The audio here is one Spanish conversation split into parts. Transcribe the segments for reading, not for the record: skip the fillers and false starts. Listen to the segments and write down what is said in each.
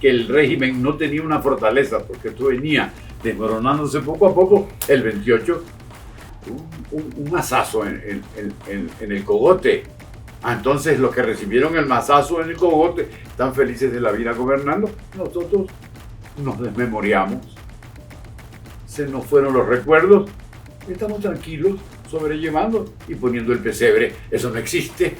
que el régimen no tenía una fortaleza, porque esto venía desmoronándose poco a poco, el 28, un mazazo en el cogote. Entonces los que recibieron el mazazo en el cogote están felices de la vida gobernando. Nosotros nos desmemoriamos, se nos fueron los recuerdos, estamos tranquilos, sobrellevando y poniendo el pesebre. Eso no existe.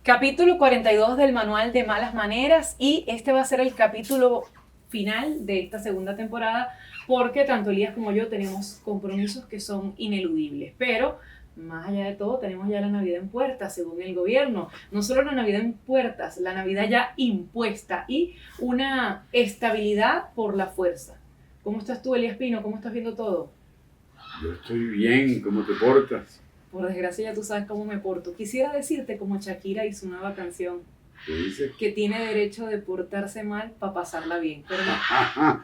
Capítulo 42 del Manual de Malas Maneras, y este va a ser el capítulo final de esta segunda temporada, porque tanto Elías como yo tenemos compromisos que son ineludibles. Pero más allá de todo, tenemos ya la Navidad en puertas, según el gobierno. No solo la Navidad en puertas, la Navidad ya impuesta y una estabilidad por la fuerza. ¿Cómo estás tú, Elías Pino? ¿Cómo estás viendo todo? Yo estoy bien. ¿Cómo te portas? Por desgracia ya tú sabes cómo me porto. Quisiera decirte, como Shakira y su nueva canción, ¿Qué dice? que tiene derecho de portarse mal para pasarla bien. Pero no.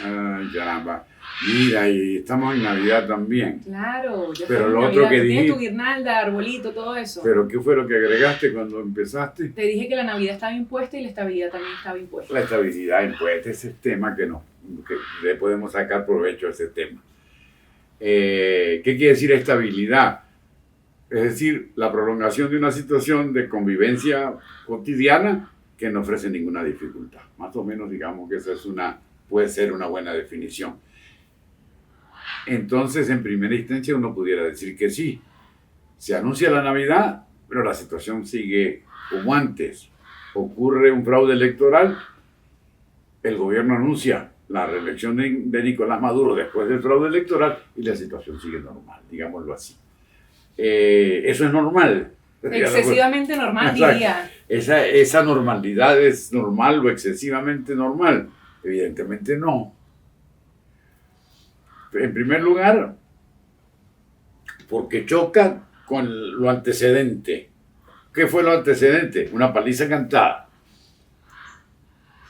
Ay, caramba. Mira, y estamos en Navidad también. Claro, ya Pero estamos en lo otro Navidad. que Tú tienes dije- tu guirnalda, arbolito, todo eso. ¿Pero qué fue lo que agregaste cuando empezaste? Te dije que la Navidad estaba impuesta y la estabilidad también estaba impuesta. La estabilidad impuesta, ese tema que le podemos sacar provecho a ese tema. ¿Qué quiere decir estabilidad? Es decir, la prolongación de una situación de convivencia cotidiana que no ofrece ninguna dificultad. Más o menos digamos que esa puede ser una buena definición. Entonces, en primera instancia, uno pudiera decir que sí. Se anuncia la Navidad, pero la situación sigue como antes. Ocurre un fraude electoral, el gobierno anuncia la reelección de Nicolás Maduro después del fraude electoral y la situación sigue normal, digámoslo así. Eso es normal. Excesivamente normal, Exacto. diría. Esa normalidad es normal o excesivamente normal. Evidentemente no. En primer lugar, porque choca con lo antecedente. ¿Qué fue lo antecedente? Una paliza cantada.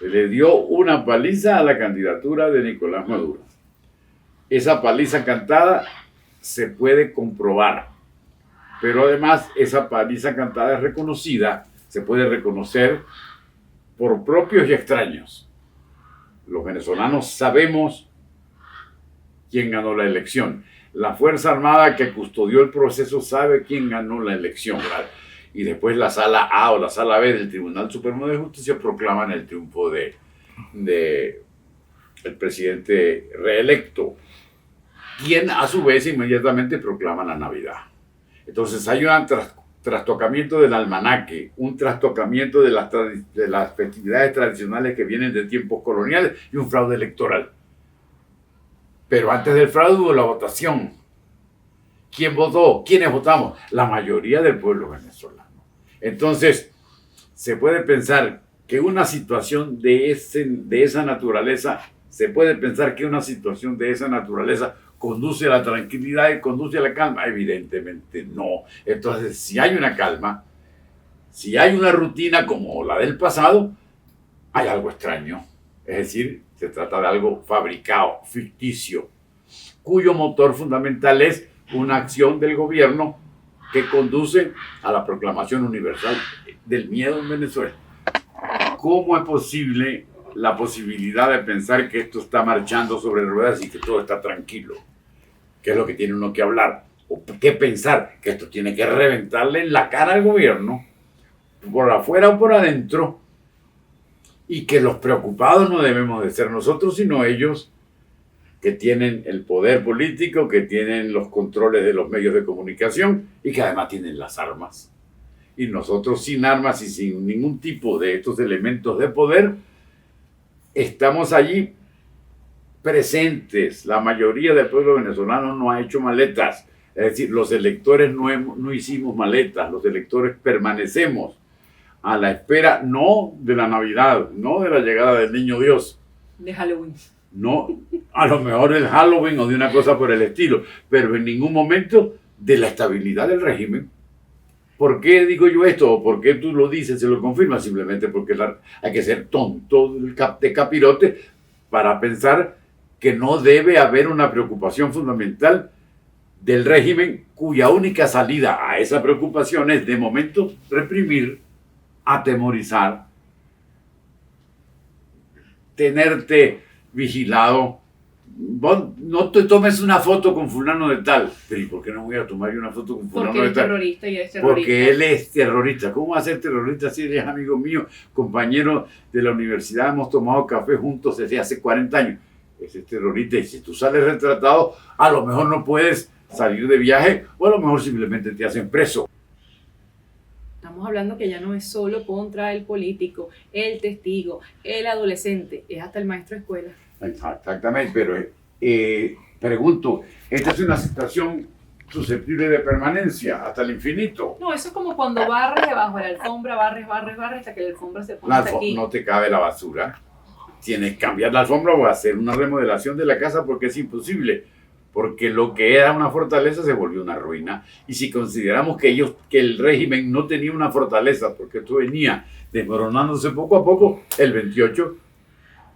Se le dio una paliza a la candidatura de Nicolás Maduro. Esa paliza cantada se puede comprobar, pero además esa paliza cantada es reconocida, se puede reconocer por propios y extraños. Los venezolanos sabemos quién ganó la elección. La Fuerza Armada que custodió el proceso sabe quién ganó la elección, ¿verdad? Y después la Sala A o la Sala B del Tribunal Supremo de Justicia proclaman el triunfo de el presidente reelecto, quien a su vez inmediatamente proclama la Navidad. Entonces hay un trastocamiento del almanaque, un trastocamiento de las festividades tradicionales que vienen de tiempos coloniales y un fraude electoral. Pero antes del fraude hubo la votación. ¿Quién votó? ¿Quiénes votamos? La mayoría del pueblo venezolano. Entonces, se puede pensar que una situación de esa naturaleza, conduce a la tranquilidad y conduce a la calma. Evidentemente no. Entonces, si hay una calma, si hay una rutina como la del pasado, hay algo extraño. Es decir, se trata de algo fabricado, ficticio, cuyo motor fundamental es una acción del gobierno que conduce a la proclamación universal del miedo en Venezuela. ¿Cómo es posible la posibilidad de pensar que esto está marchando sobre ruedas y que todo está tranquilo? ¿Qué es lo que tiene uno que hablar? ¿O qué pensar? Que esto tiene que reventarle en la cara al gobierno, por afuera o por adentro, y que los preocupados no debemos de ser nosotros, sino ellos, que tienen el poder político, que tienen los controles de los medios de comunicación y que además tienen las armas. Y nosotros sin armas y sin ningún tipo de estos elementos de poder, estamos allí presentes. La mayoría del pueblo venezolano no ha hecho maletas. Es decir, los electores no hicimos maletas, los electores permanecemos a la espera no de la Navidad, no de la llegada del Niño Dios. De Halloween. No, a lo mejor del Halloween o de una cosa por el estilo, pero en ningún momento de la estabilidad del régimen. ¿Por qué digo yo esto? ¿O por qué tú lo dices, se lo confirmas? Simplemente porque hay que ser tonto de capirote para pensar que no debe haber una preocupación fundamental del régimen cuya única salida a esa preocupación es, de momento, reprimir atemorizar, tenerte vigilado. Vos no te tomes una foto con fulano de tal. Pero ¿y por qué no voy a tomar yo una foto con fulano Porque de es tal? terrorista y es terrorista. Porque él es terrorista. ¿Cómo va a ser terrorista si él es amigo mío, compañero de la universidad? Hemos tomado café juntos desde hace 40 años. Ese es terrorista. Y si tú sales retratado, a lo mejor no puedes salir de viaje o a lo mejor simplemente te hacen preso. Estamos hablando que ya no es solo contra el político, el testigo, el adolescente, es hasta el maestro de escuela. Exactamente, pero pregunto, ¿esta es una situación susceptible de permanencia hasta el infinito? No, eso es como cuando barres debajo de la alfombra, barres hasta que la alfombra se pone hasta aquí. No te cabe la basura. Tienes que cambiar la alfombra o hacer una remodelación de la casa porque es imposible. Porque lo que era una fortaleza se volvió una ruina. Y si consideramos que el régimen no tenía una fortaleza, porque esto venía desmoronándose poco a poco, el 28,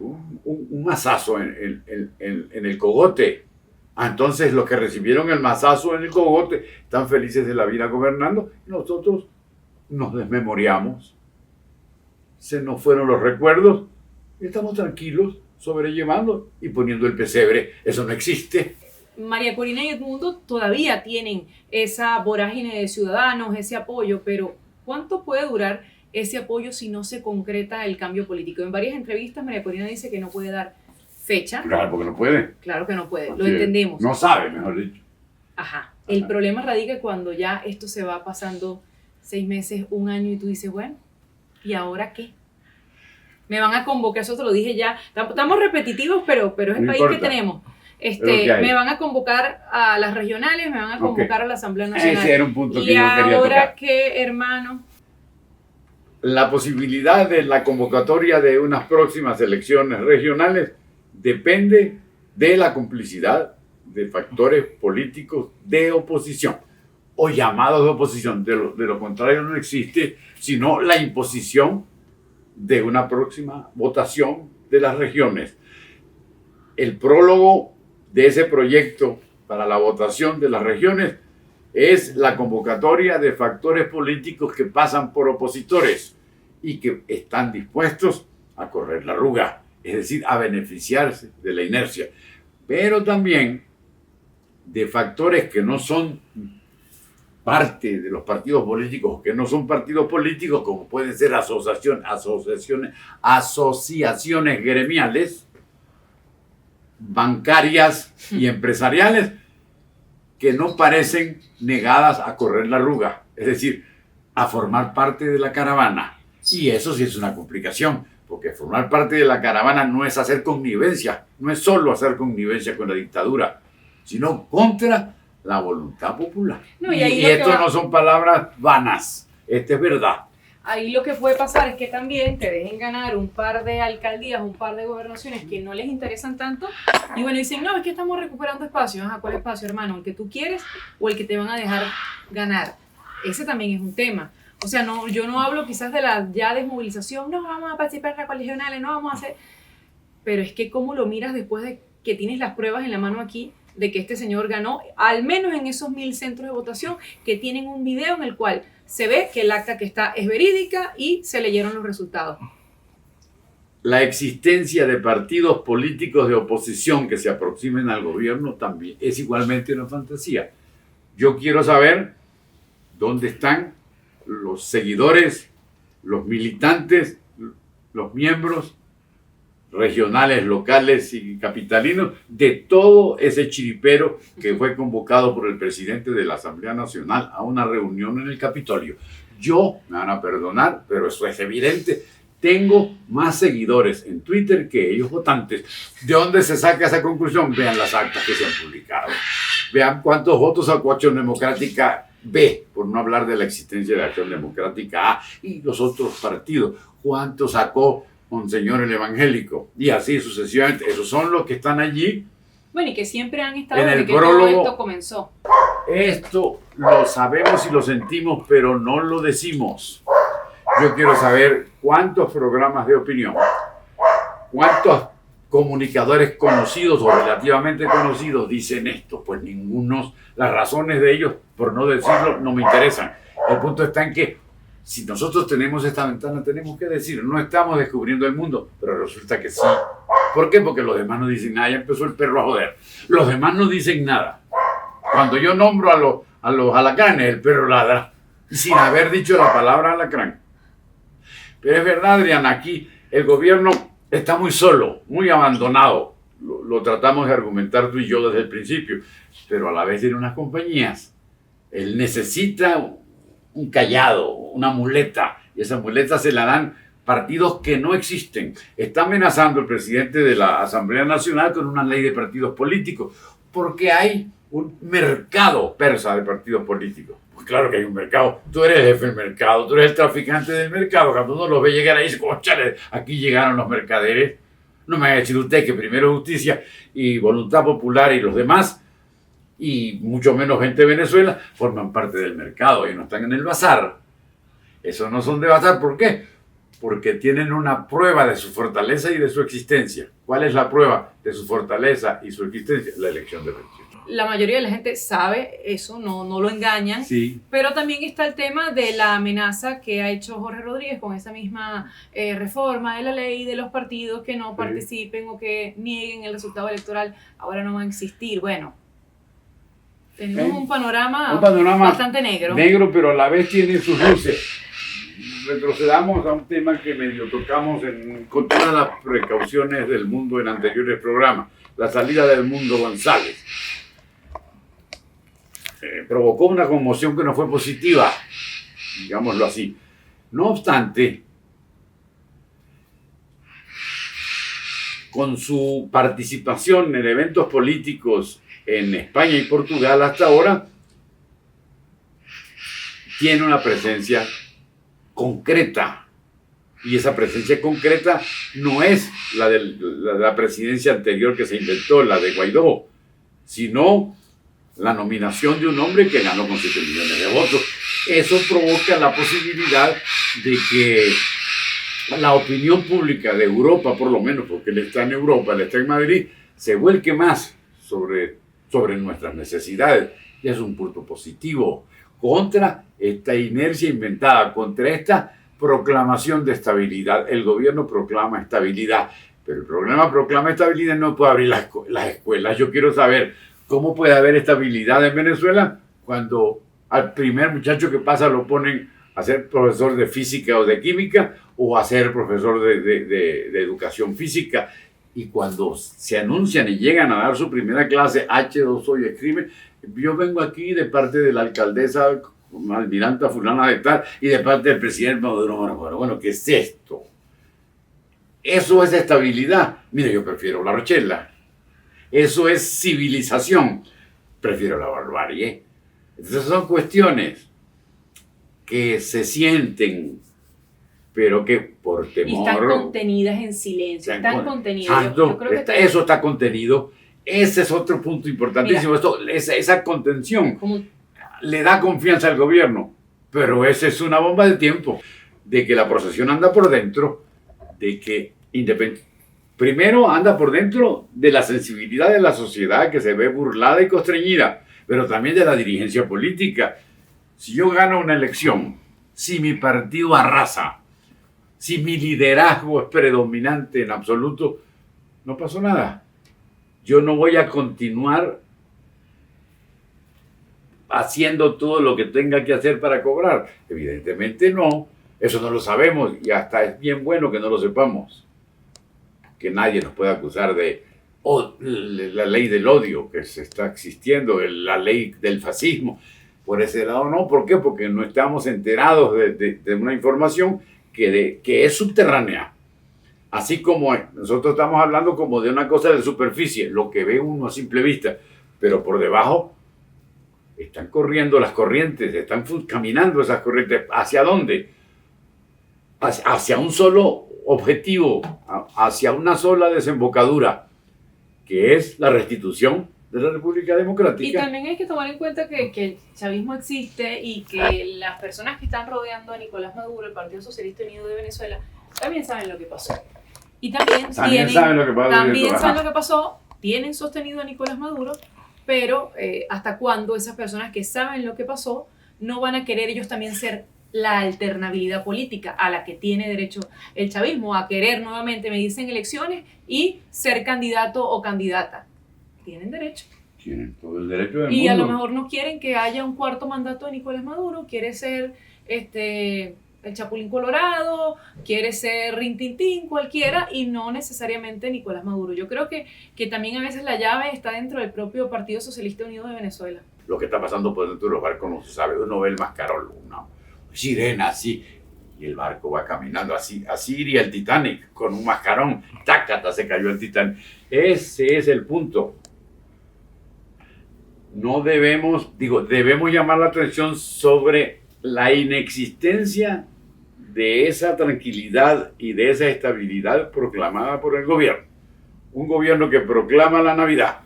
un mazazo en el cogote. Entonces los que recibieron el mazazo en el cogote están felices de la vida gobernando. Y nosotros nos desmemoriamos. Se nos fueron los recuerdos. Y estamos tranquilos, sobrellevando y poniendo el pesebre. Eso no existe. María Corina y Edmundo todavía tienen esa vorágine de ciudadanos, ese apoyo, pero ¿cuánto puede durar ese apoyo si no se concreta el cambio político? En varias entrevistas María Corina dice que no puede dar fecha. Claro, porque no puede. Claro que no puede, Así lo entendemos. No sabe, mejor dicho. Ajá. El problema radica cuando ya esto se va pasando 6 meses, 1 año y tú dices, bueno, ¿y ahora qué? Me van a convocar, eso te lo dije ya. Estamos repetitivos, pero es el No país importa. que tenemos. Que me van a convocar a las regionales, me van a convocar a la Asamblea Nacional. Ese era un punto que y yo quería ahora tocar. qué, hermano. La posibilidad de la convocatoria de unas próximas elecciones regionales depende de la complicidad de factores políticos de oposición o llamados de oposición. De lo contrario no existe, sino la imposición de una próxima votación de las regiones. El prólogo de ese proyecto para la votación de las regiones es la convocatoria de factores políticos que pasan por opositores y que están dispuestos a correr la arruga, es decir, a beneficiarse de la inercia, pero también de factores que no son parte de los partidos políticos, que no son partidos políticos, como pueden ser asociaciones gremiales, bancarias y empresariales, que no parecen negadas a correr la arruga, es decir, a formar parte de la caravana. Y eso sí es una complicación, porque formar parte de la caravana no es hacer connivencia, no es solo hacer connivencia con la dictadura, sino contra la voluntad popular. No, y y esto no son palabras vanas, esto es verdad. Ahí lo que puede pasar es que también te dejen ganar un par de alcaldías, un par de gobernaciones que no les interesan tanto. Y bueno, dicen, no, es que estamos recuperando espacios. Ajá, ¿cuál espacio, hermano? ¿El que tú quieres o el que te van a dejar ganar? Ese también es un tema. O sea, no, yo no hablo quizás de la ya desmovilización, no vamos a participar en las coalicionales, no vamos a hacer... Pero es que cómo lo miras después de que tienes las pruebas en la mano aquí de que este señor ganó, al menos en esos 1000 centros de votación que tienen un video en el cual se ve que el acta que está es verídica y se leyeron los resultados. La existencia de partidos políticos de oposición que se aproximen al gobierno también es igualmente una fantasía. Yo quiero saber dónde están los seguidores, los militantes, los miembros regionales, locales y capitalinos de todo ese chiripero que fue convocado por el presidente de la Asamblea Nacional a una reunión en el Capitolio. Yo, me van a perdonar, pero eso es evidente, tengo más seguidores en Twitter que ellos votantes. ¿De dónde se saca esa conclusión? Vean las actas que se han publicado. Vean cuántos votos sacó Acción Democrática B, por no hablar de la existencia de Acción Democrática A y los otros partidos. ¿Cuántos sacó Monseñor el Evangélico? Y así sucesivamente. Esos son los que están allí. Bueno, y que siempre han estado En el desde que prólogo, todo esto comenzó. Esto lo sabemos y lo sentimos, pero no lo decimos. Yo quiero saber cuántos programas de opinión, cuántos comunicadores conocidos o relativamente conocidos dicen esto. Pues ninguno. Las razones de ellos, por no decirlo, no me interesan. El punto está en que Si nosotros tenemos esta ventana, tenemos que decir, no estamos descubriendo el mundo, pero resulta que sí. ¿Por qué? Porque los demás no dicen nada, ya empezó el perro a joder. Los demás no dicen nada. Cuando yo nombro a los alacranes, el perro ladra, sin haber dicho la palabra alacrán. Pero es verdad, Adriana, aquí el gobierno está muy solo, muy abandonado. Lo tratamos de argumentar tú y yo desde el principio, pero a la vez tiene unas compañías. Él necesita un callado, una muleta, y esa muleta se la dan partidos que no existen. Está amenazando el presidente de la Asamblea Nacional con una ley de partidos políticos, porque hay un mercado persa de partidos políticos. Pues claro que hay un mercado. Tú eres el jefe del mercado, tú eres el traficante del mercado. Cuando uno los ve llegar ahí, dice, cónchale, aquí llegaron los mercaderes. No me va a decir usted que primero justicia y voluntad popular y los demás, y mucho menos gente de Venezuela, forman parte del mercado y no están en el bazar. Esos no son de bazar. ¿Por qué? Porque tienen una prueba de su fortaleza y de su existencia. ¿Cuál es la prueba de su fortaleza y su existencia? La elección de Venezuela. La mayoría de la gente sabe eso, no lo engañan. Sí. Pero también está el tema de la amenaza que ha hecho Jorge Rodríguez con esa misma reforma de la ley de los partidos que no participen o que nieguen el resultado electoral. Ahora no va a existir. Bueno, tenemos un panorama bastante negro. Negro, pero a la vez tiene sus luces. Retrocedamos a un tema que medio tocamos con todas las precauciones del mundo en anteriores programas. La salida del Mundo González. Provocó una conmoción que no fue positiva, digámoslo así. No obstante, con su participación en eventos políticos en España y Portugal hasta ahora, tiene una presencia concreta. Y esa presencia concreta no es la de la presidencia anterior que se inventó, la de Guaidó, sino la nominación de un hombre que ganó con 7 millones de votos. Eso provoca la posibilidad de que la opinión pública de Europa, por lo menos, porque él está en Europa, él está en Madrid, se vuelque más sobre nuestras necesidades. Y es un punto positivo contra esta inercia inventada, contra esta proclamación de estabilidad. El gobierno proclama estabilidad, pero el programa proclama estabilidad, no puede abrir las escuelas. Yo quiero saber cómo puede haber estabilidad en Venezuela cuando al primer muchacho que pasa lo ponen a ser profesor de física o de química o a ser profesor de educación física. Y cuando se anuncian y llegan a dar su primera clase, H2O y escriben, yo vengo aquí de parte de la alcaldesa almiranta fulana de tal y de parte del presidente Maduro. Bueno, ¿qué es esto? Eso es estabilidad. Mire, yo prefiero la Rochela. Eso es civilización. Prefiero la barbarie. Entonces son cuestiones que se sienten, pero que por temor... Y están contenidas en silencio, están contenidas. Yo creo que eso está contenido. Ese es otro punto importantísimo. Mira, esa contención le da confianza al gobierno, pero esa es una bomba de tiempo, de que la procesión anda por dentro, de que primero anda por dentro de la sensibilidad de la sociedad que se ve burlada y constreñida, pero también de la dirigencia política. Si yo gano una elección, si mi partido arrasa, si mi liderazgo es predominante en absoluto, no pasó nada. Yo no voy a continuar haciendo todo lo que tenga que hacer para cobrar. Evidentemente no. Eso no lo sabemos y hasta es bien bueno que no lo sepamos. Que nadie nos pueda acusar de la ley del odio que se está existiendo, la ley del fascismo. Por ese lado no. ¿Por qué? Porque no estamos enterados de una información que es subterránea. Así como nosotros estamos hablando como de una cosa de superficie, lo que ve uno a simple vista, pero por debajo están corriendo las corrientes, están caminando esas corrientes. ¿Hacia dónde? Hacia un solo objetivo, hacia una sola desembocadura, que es la restitución de la República Democrática. Y también hay que tomar en cuenta que el chavismo existe y que las personas que están rodeando a Nicolás Maduro, el Partido Socialista Unido de Venezuela, también saben lo que pasó. Y también saben lo que pasó, tienen sostenido a Nicolás Maduro, pero ¿hasta cuándo esas personas que saben lo que pasó no van a querer ellos también ser la alternabilidad política a la que tiene derecho el chavismo, a querer nuevamente medirse en elecciones y ser candidato o candidata. Tienen derecho. Tienen todo el derecho del Y mundo. a lo mejor no quieren que haya un cuarto mandato de Nicolás Maduro, quiere ser el Chapulín Colorado, quiere ser Rintintín, cualquiera, y no necesariamente Nicolás Maduro. Yo creo que también a veces la llave está dentro del propio Partido Socialista Unido de Venezuela. Lo que está pasando por dentro de los barcos no se sabe. Uno ve el mascarón, una sirena así, y el barco va caminando así. Así iría el Titanic, con un mascarón. ¡Tácata! Se cayó el Titanic. Ese es el punto. No debemos llamar la atención sobre la inexistencia de esa tranquilidad y de esa estabilidad proclamada por el gobierno. Un gobierno que proclama la Navidad.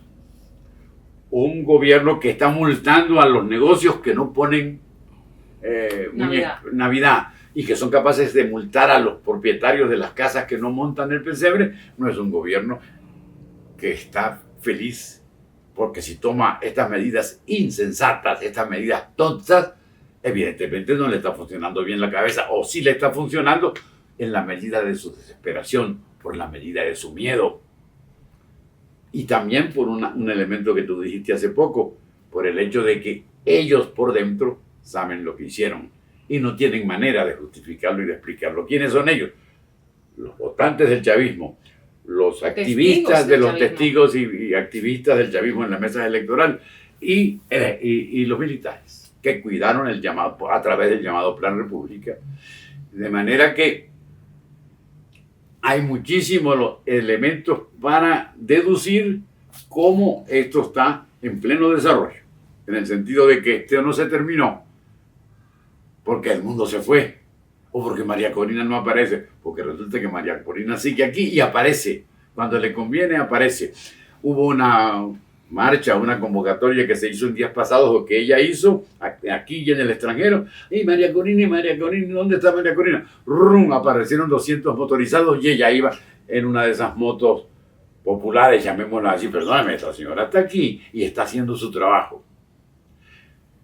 Un gobierno que está multando a los negocios que no ponen Navidad y que son capaces de multar a los propietarios de las casas que no montan el pesebre. No es un gobierno que está feliz porque si toma estas medidas insensatas, estas medidas tontas, evidentemente no le está funcionando bien la cabeza, o sí le está funcionando en la medida de su desesperación, por la medida de su miedo. Y también por un elemento que tú dijiste hace poco, por el hecho de que ellos por dentro saben lo que hicieron y no tienen manera de justificarlo y de explicarlo. ¿Quiénes son ellos? Los votantes del chavismo, los activistas de los testigos y activistas del chavismo en la mesa electoral y los militares que cuidaron el llamado a través del llamado Plan República. De manera que hay muchísimos elementos para deducir cómo esto está en pleno desarrollo, en el sentido de que esto no se terminó porque el mundo se fue o porque María Corina no aparece, porque resulta que María Corina sigue aquí y aparece, cuando le conviene aparece. Hubo una marcha, una convocatoria que se hizo en días pasados o que ella hizo aquí y en el extranjero. Y María Corina, ¿dónde está María Corina? ¡Rum! Aparecieron 200 motorizados y ella iba en una de esas motos populares, llamémosla así. Perdóname, esta señora está aquí y está haciendo su trabajo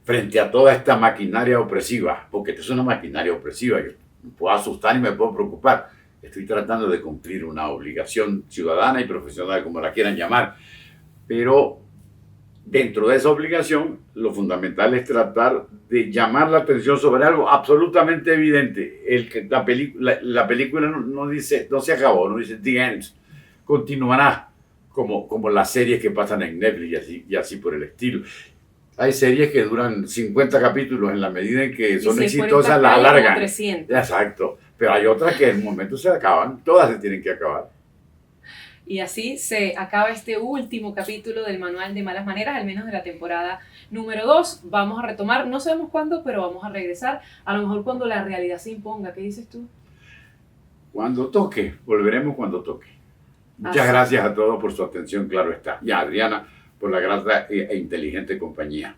frente a toda esta maquinaria opresiva, porque esto es una maquinaria opresiva. Yo me puedo asustar y me puedo preocupar. Estoy tratando de cumplir una obligación ciudadana y profesional, como la quieran llamar. Pero dentro de esa obligación, lo fundamental es tratar de llamar la atención sobre algo absolutamente evidente. La película no se acabó, no dice The End. Continuará como las series que pasan en Netflix y así por el estilo. Hay series que duran 50 capítulos en la medida en que son exitosas, las alargan. Exacto. Pero hay otras que en un momento se acaban. Todas se tienen que acabar. Y así se acaba este último capítulo del Manual de Malas Maneras, al menos de la temporada número 2. Vamos a retomar, no sabemos cuándo, pero vamos a regresar. A lo mejor cuando la realidad se imponga. ¿Qué dices tú? Cuando toque. Volveremos cuando toque. Muchas gracias a todos por su atención, claro está. Y a Adriana por la grata e inteligente compañía.